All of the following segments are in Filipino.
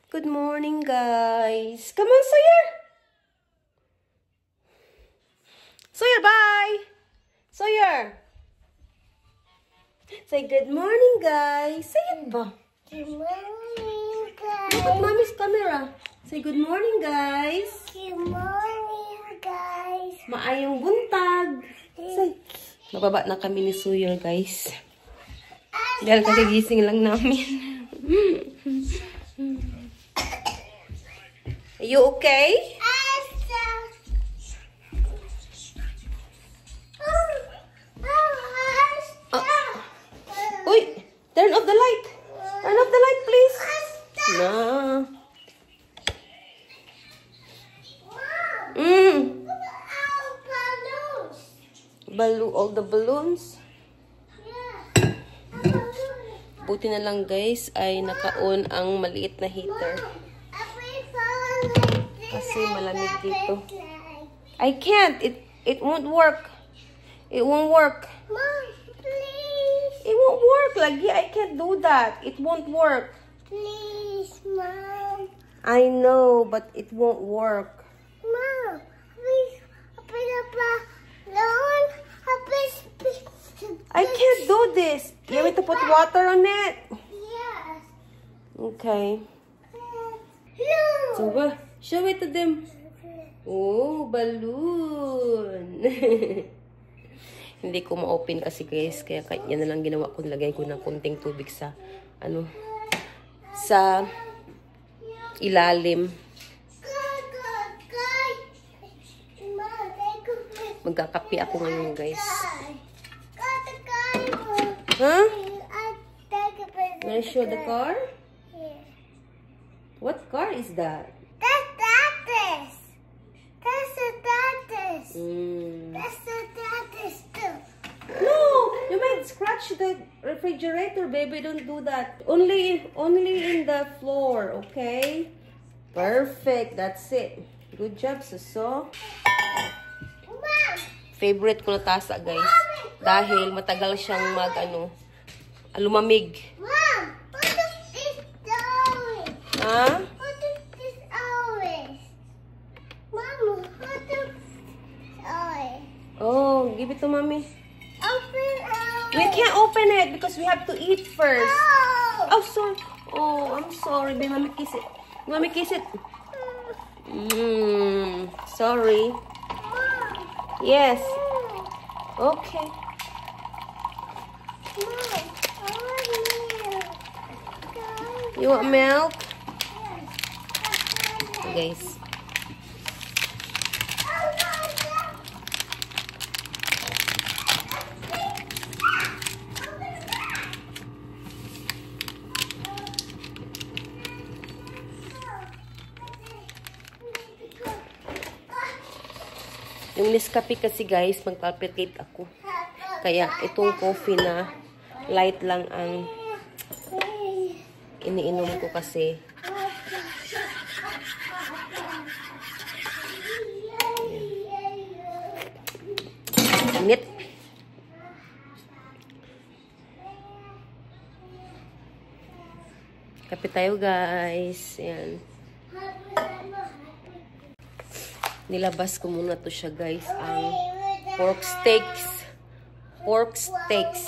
Good morning, guys. Come on, Sawyer. Sawyer, bye. Sawyer. Say good morning, guys. Say it ba? Good morning, guys. Look at mommy's camera. Say good morning, guys. Good morning, guys. Maayong buntag. Say, mababa na kami ni Sawyer, guys. Dahil kagigising lang namin. Are you okay? Uy! Turn off the light! Turn off the light, please! No. All the balloons. Buti na lang, guys, ay naka-on ang maliit na heater. Kasi malamig dito. I can't. It won't work. It won't work. Mom, please. It won't work, Lagi. I can't do that. It won't work. Please, Mom. I know, but it won't work. Mom, please. I can't do this. You want me to put water on it? Yes. Okay. No. So, show it to them. Oh, balloon. Hindi ko ma-open kasi, guys. Kaya yan na lang ginawa ko. Nilagay ko ng konting tubig sa, sa ilalim. Magkakapi ako ngayon, guys. Huh? Wanna show the car? Yeah. What car is that? That's the Tatis. That's the Tatis too. No, you might scratch the refrigerator, baby. Don't do that. Only in the floor, okay? Perfect. That's it. Good job, Suso. Mom. Favorite ko na tasa, guys. Dahil matagal siyang lumamig. Mom, what is this orange? Ha? What is this orange? Mom, what is orange? Oh, give it to mommy. Open orange. We can't open it because we have to eat first. No. Oh, sorry. Oh, I'm sorry. Baby, mommy kiss it. Mommy kiss it. Sorry. Mom. Yes. Okay. Mom, I want milk. You want milk? Guys. Yung Nescafe kasi, guys, mag-palpitate ako. Kaya itong coffee na light lang ang iniinom ko kasi. Init. Kape tayo, guys. Ayan. Nilabas ko muna to siya, guys. Ang pork steaks. Pork steaks.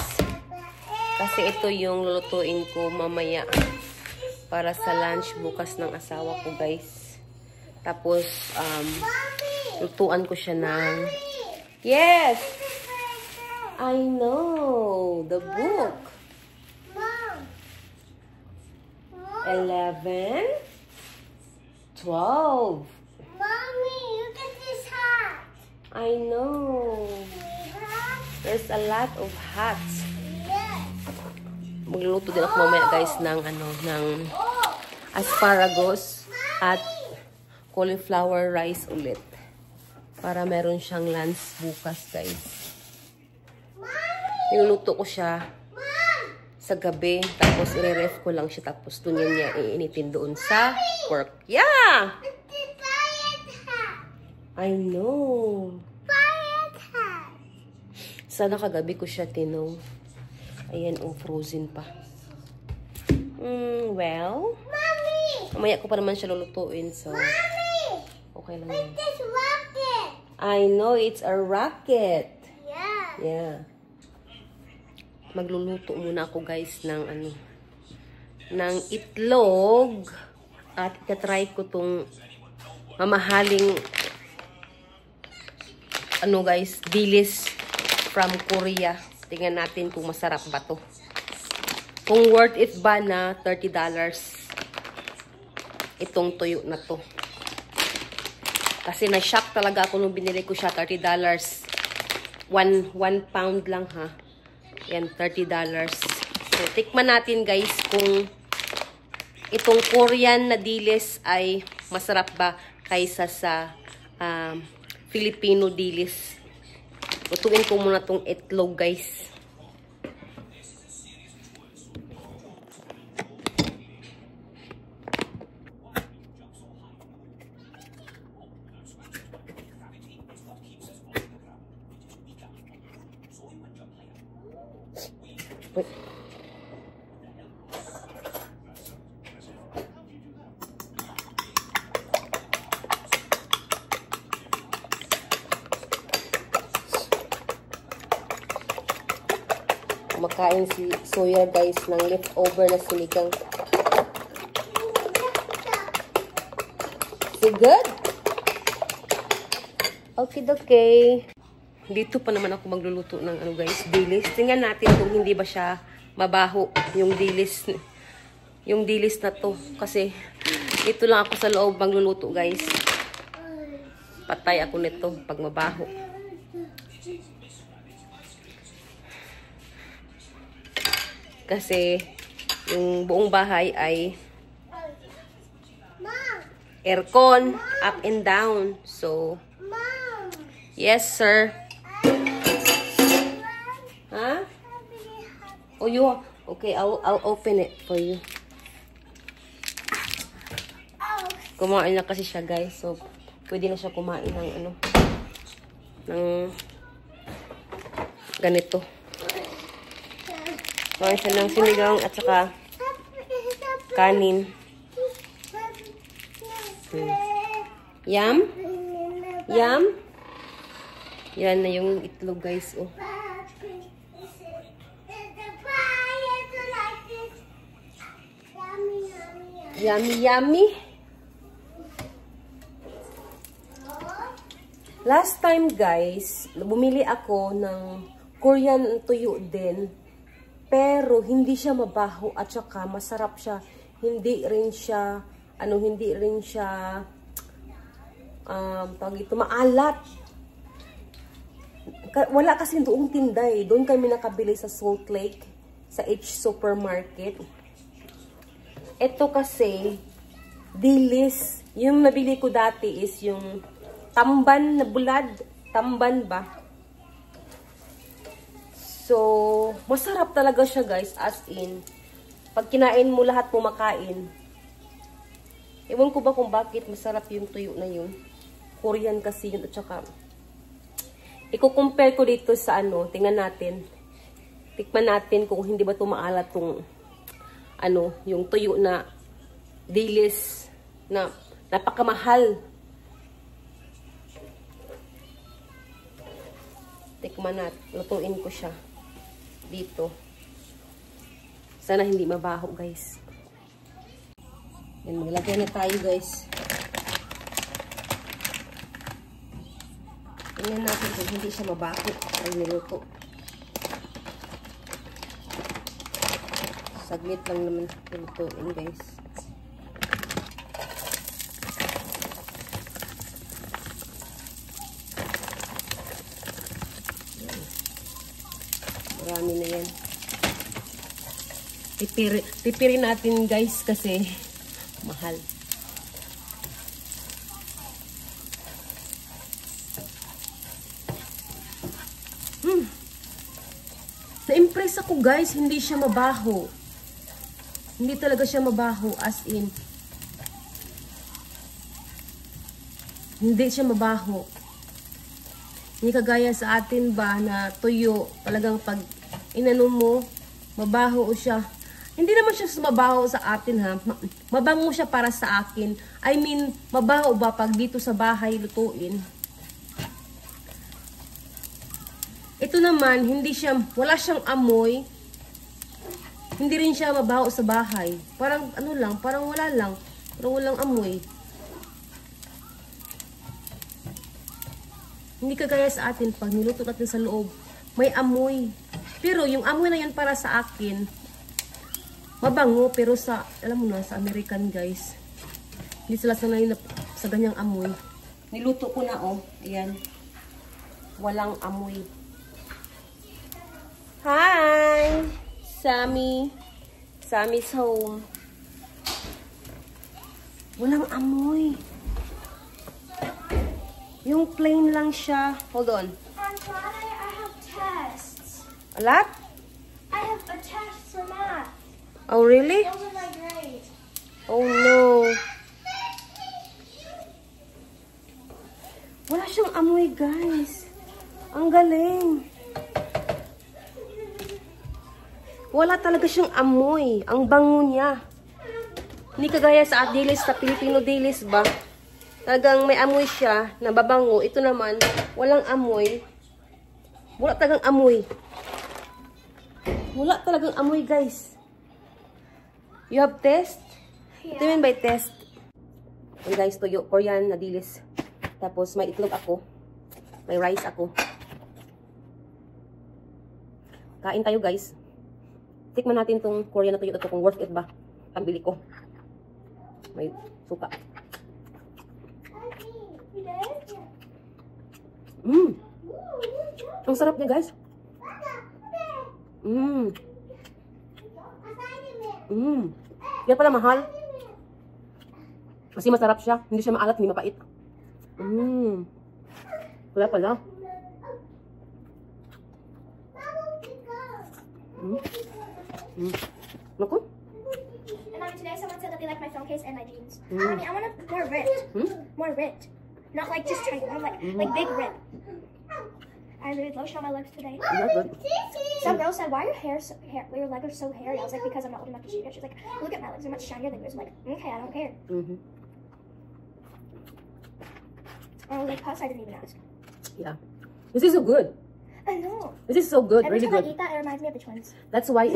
Kasi ito yung lulutuin ko mamaya para sa lunch bukas ng asawa ko, guys. Tapos, lutuan ko siya ng... Yes! I know! The book. 11, 12. Mommy, look at this hat. I know. There's a lot of hats. Yes. Magluluto din ako mamaya, guys, ng asparagus at cauliflower rice ulit. Para meron siyang lunch bukas, guys. Niluluto ko siya sa gabi, tapos i-ref ko lang siya, tapos doon niya iinitin doon sa pork. Yeah! I know. Sana kagabi ko siya tinaw. Ayan, frozen pa. Well. Mommy! Mamaya ko pa naman siya lulutuin. So, Mommy! okay lang yun. This rocket! I know, it's a rocket. Yeah. Yeah. Magluluto muna ako guys ng ng itlog. At itatry ko tong mamahaling guys, dilis from Korea. Tingnan natin kung masarap ba to. Kung worth it ba na $30 itong tuyo na to. Kasi na-shock talaga ako nung binili ko siya, $30. 1 pound lang ha. Yan, $30. So, tikman natin guys kung itong Korean na dilis ay masarap ba kaysa sa Filipino dilis. Lutuin ko muna tong itlog guys. Wait. Kumakain si Soya guys ng leftover na sinigang. Is it good? Okay. Dito pa naman ako magluluto ng guys, dilis. Tingnan natin kung hindi ba siya mabaho yung dilis. Yung dilis na to. Kasi dito lang ako sa loob magluluto guys. Patay ako nito pag mabaho. Kasi yung buong bahay ay aircon, up and down. So, yes sir. Huh? Oh, okay, I'll open it for you. Kumain na kasi siya, guys. So, pwede na siya kumain ng ng ganito. Kumain siya ng sinigang at saka kanin. Yum? Yum? Yan na yung itlog, guys. Oh. Yummy, yummy. Last time, guys, bumili ako ng Korean tuyo din. Pero, hindi siya mabaho at saka masarap siya. Hindi rin siya, tawag ito, maalat. Wala kasi doong tinda eh. Doon kami nakabili sa Salt Lake, sa H Supermarket. Ito kasi, dilis. Yung nabili ko dati is yung tamban na bulad. Tamban ba? So, masarap talaga siya guys. As in, pag kinain mo lahat mo makain. Ewan ko ba kung bakit masarap yung tuyo na yun. Korean kasi yun. At saka, i-compare ko dito sa tingnan natin. Tikman natin kung hindi ba ito maalat tong yung tuyo na dilis na napakamahal. Tikman natin. Lutuin ko siya dito. Sana hindi mabaho, guys. Yan, maglagay na tayo, guys. Tingnan natin kung hindi siya mabaho ay niluto. Saglit lang naman lutuin, guys. Marami na yan. Pipirin natin, guys, kasi mahal. Na-impress ako, guys. Hindi siya mabaho. Hindi talaga siya mabaho. As in, hindi siya mabaho. Hindi kagaya sa atin ba na tuyo. Talagang pag inano mo, mabaho siya. Hindi naman siya mabaho sa atin ha. Mabango siya para sa akin. I mean, mabaho ba pag dito sa bahay lutuin? Ito naman, wala siyang amoy. Hindi rin siya mabaho sa bahay. Parang ano lang, parang wala lang. Parang walang amoy. Hindi kagaya sa atin, pag niluto natin sa loob, may amoy. Pero yung amoy na yan para sa akin, mabango, pero sa, alam mo na, sa American guys, hindi sila sanay na sa ganyang amoy. Niluto ko na oh, ayan. Walang amoy. Hi! Sammy's home. Walang amoy. Yung plain lang siya. Hold on. On Friday, I have tests. A lot? I have a test for math. Oh, really? Those are my grades. Oh, no. Wala siyang amoy, guys. Ang galing. Wala talaga siyang amoy. Ang bango niya. Hindi kagaya sa dilis, sa Filipino dilis ba? Talagang may amoy siya, nababango. Ito naman, walang amoy. Wala talagang amoy. Wala talagang amoy, guys. You have test? Yeah. Ito yun by test. And guys, tuyo. Korean na dilis. Tapos may itlog ako. May rice ako. Kain tayo, guys. Tikman natin tong Korean na tuyo ito kung worth it ba. Pambili ko. May suka. Ang sarap niya, guys. Kaya pala mahal. Kasi masarap siya. Hindi siya maalat, hindi mapait. Kaya pala. Naku. And Mommy, today someone said that they like my phone case and my jeans. Mommy, I want a more ripped. More ripped. Not like just tiny, more like big rip. I really lotion on my legs today. Some girl said, "Why are your legs are so hairy?" I was like, "Because I'm not old enough to shave it." She's like, "Look at my legs; they're much shinier than yours." I'm like, "Okay, I don't care." I was like, "Plus, I didn't even ask." Yeah, this is so good. I know. This is so good, Every really time good. I eat that, it reminds me of the twins. That's why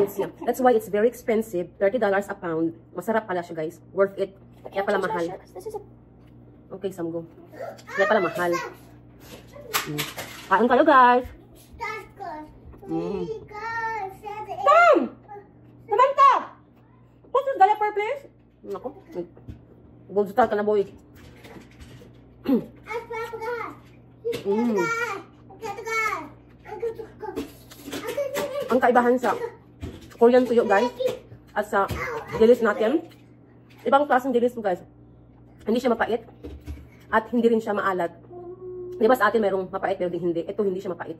it's very expensive. $30 a pound. Masarap pala siya, guys. Worth it. Kaya pala mahal. This is a... Okay, Samgo. Kaya pala mahal. Kain kayo, guys. Tom! Samantha! What's this diaper, please? Naku. Bullstar ka na, boy. Ang kaibahan sa Korean tuyo, guys, at sa dilis natin, ibang klaseng dilis mo, guys. Hindi siya mapait at hindi rin siya maalat. Di ba sa atin merong mapait pero hindi. Ito hindi siya mapait.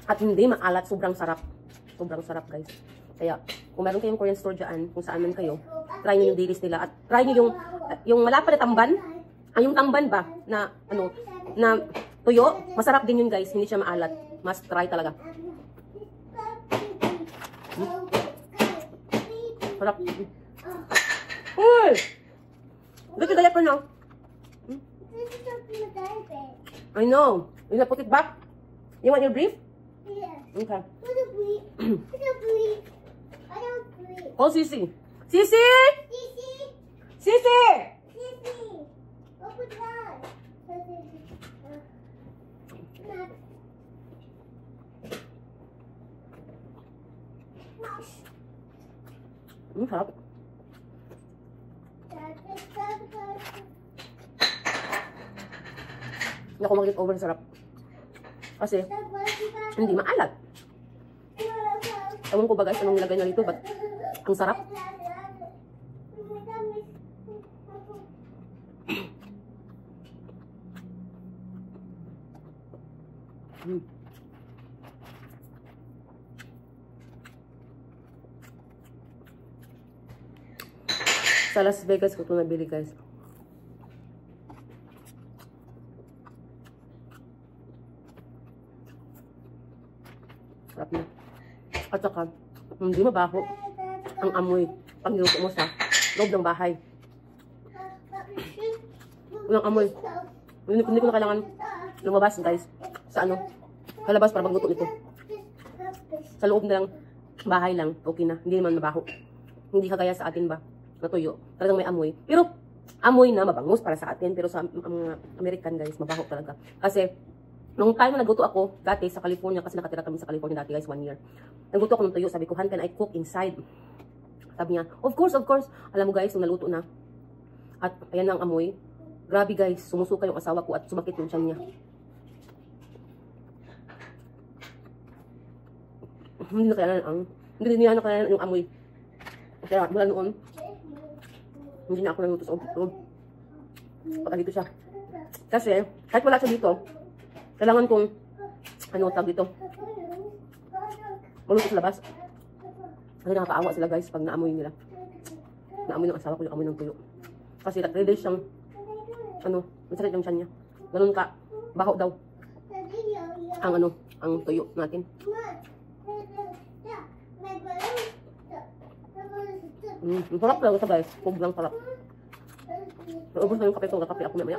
At hindi maalat, sobrang sarap. Sobrang sarap, guys. Kaya kung meron kayong Korean store dyan, kung saan man kayo, try niyo yung dilis nila at try niyo yung malapad na tamban. Ay, yung tamban ba na ano, na tuyo, masarap din yun, guys. Hindi siya maalat. Must try talaga. Sarap. Uy! Look at the diaper now. I know. You gonna put it back? You want your brief? Yes. Okay. What a brief. What a brief. I don't brief. Call Sisi. Sisi! Sisi. Sisi! Sisi. Open that. Sarap. Hindi ako mag-get over sarap. Kasi, hindi maalat. Ewan ko ba, guys, anong nilagay na dito, but ang sarap. Sa Las Vegas ko ito nabili, guys. Sarap na. At saka, Hindi mabaho ang amoy pag niluto mo sa loob ng bahay. Walang amoy. Hindi ko na kailangan lumabas, guys. Sa ano? Kalabas para magluto nito. Sa loob na lang, bahay lang, okay na. Hindi naman mabaho. Hindi kagaya sa atin ba, natuyo. Talagang may amoy. Pero, amoy na mabangus para sa atin. Pero sa mga American, guys, mabaho talaga. Kasi, nung time na nagluto ako, dati sa California, kasi nakatira kami sa California dati, guys, 1 year. Nagluto ako ng tuyo. Sabi ko, Han, can I cook inside? Sabi niya, of course, of course. Alam mo, guys, nung naluto na, at ayan ang amoy. Grabe, guys, sumusuka yung asawa ko at sumakit yung tiyan niya. Hindi na kailangan yung amoy. Kaya mula noon, hindi na ako naluto sa loob. Pagka dito siya. Kasi, kahit wala siya dito, kailangan kong, tag dito. Maluto sa labas. Kasi nakakaawa sila, guys, pag naamoy nila. Naamoy ng asawa ko yung amoy ng tuyo. Kasi 3 days siyang, masakit yung tiyan niya. Ganun ka, baho daw. Ang tuyo natin. Sarap talaga ito, guys. Sobrang sarap. Naubos na yung kape ko. Nakape ako mamaya.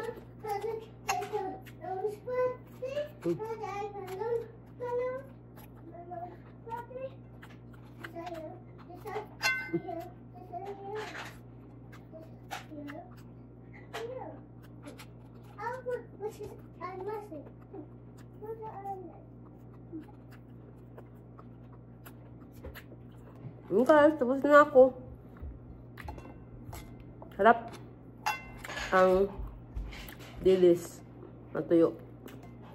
Guys, tapos na ako. Harap ang dilis na tuyo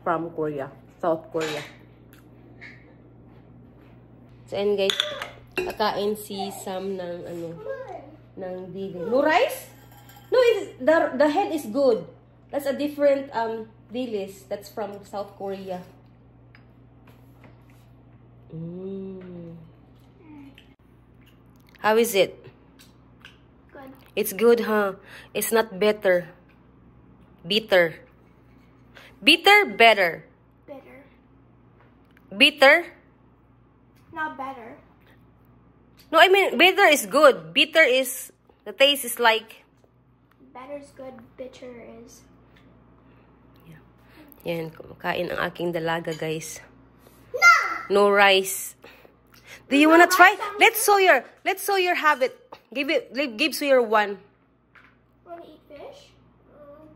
from Korea, South Korea. So, and guys, kakain si Sam ng ng dilis. No rice? No, the head is good. That's a different dilis. That's from South Korea. How is it? Good. It's good, huh? It's not better. Bitter. Bitter, better. Bitter. Bitter? Not better. No, I mean, bitter is good. Bitter is, the taste is like... Better is good, bitter is... Yeah. Yan, kumakain ang aking dalaga, guys. No rice. Do you wanna try? Let's Sawyer have it. Give Sawyer one. Wanna eat fish?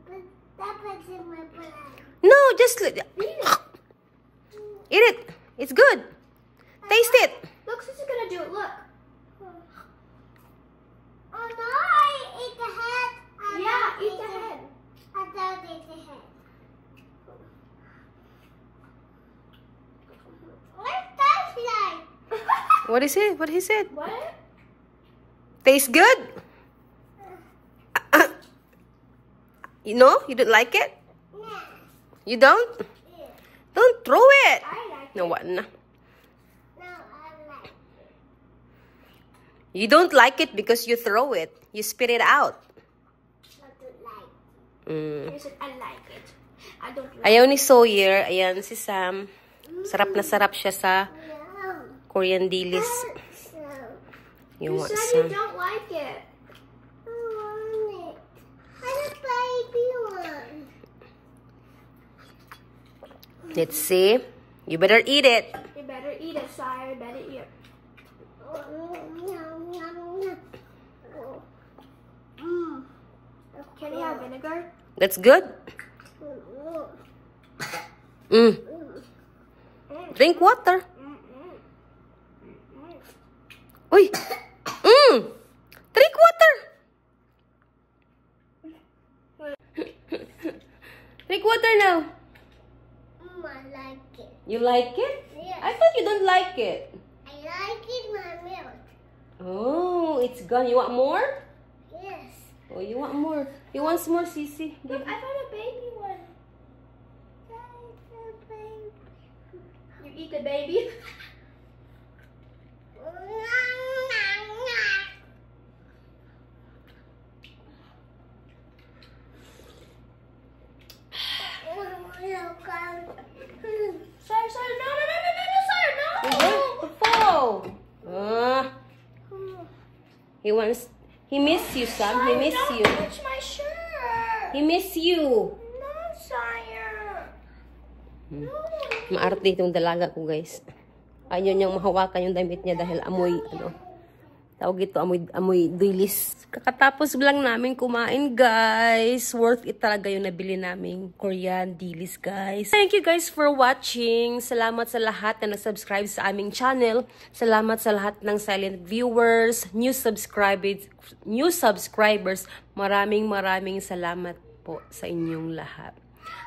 But that puts in my blood. No, just eat it. Eat it. It's good. Taste it. Look, Sissy's gonna do it. Look. Oh no, I ate the head. Yeah, eat the head. I don't eat the head. What does like? What is it? What he said? What? Tastes good? You know? You don't like it? No. You don't? Yeah. Don't throw it. I like No, what? No. No, I like. You don't like it because you throw it. You spit it out. I don't like. You said I like it. I don't like Ayaw ni Sawyer. Ayan si Sam. Sarap na sarap siya sa No. Korean dilis. So, You You want said some? you don't like it. I want it. I'm a baby one. Let's see. You better eat it. You better eat it, sire. You better eat it. Can you have vinegar? That's good. Drink water. Uy. Drink water. Drink water now. I like it. You like it? Yes. I thought you don't like it. I like it, my milk. Oh, it's gone. You want more? Yes. Oh, you want more. You want some more, Sisi? Look, I found a baby one. That's a baby. You eat the baby? Sire, no, sire, no! Fall. He miss you, Sam. He miss you. Touch my shirt. He miss you. No, sire. No. Maarte itong dalaga ko, guys. Ayaw niyang mahawakan yung damit niya dahil amoy, tawag ito, amoy dilis. Kakatapos lang namin kumain, guys. Worth it talaga yung nabili naming Korean dilis, guys. Thank you, guys, for watching. Salamat sa lahat na nag-subscribe sa aming channel. Salamat sa lahat ng silent viewers, new subscribers. Maraming salamat po sa inyong lahat.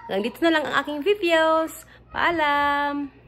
Hanggang dito na lang ang aking videos. Paalam!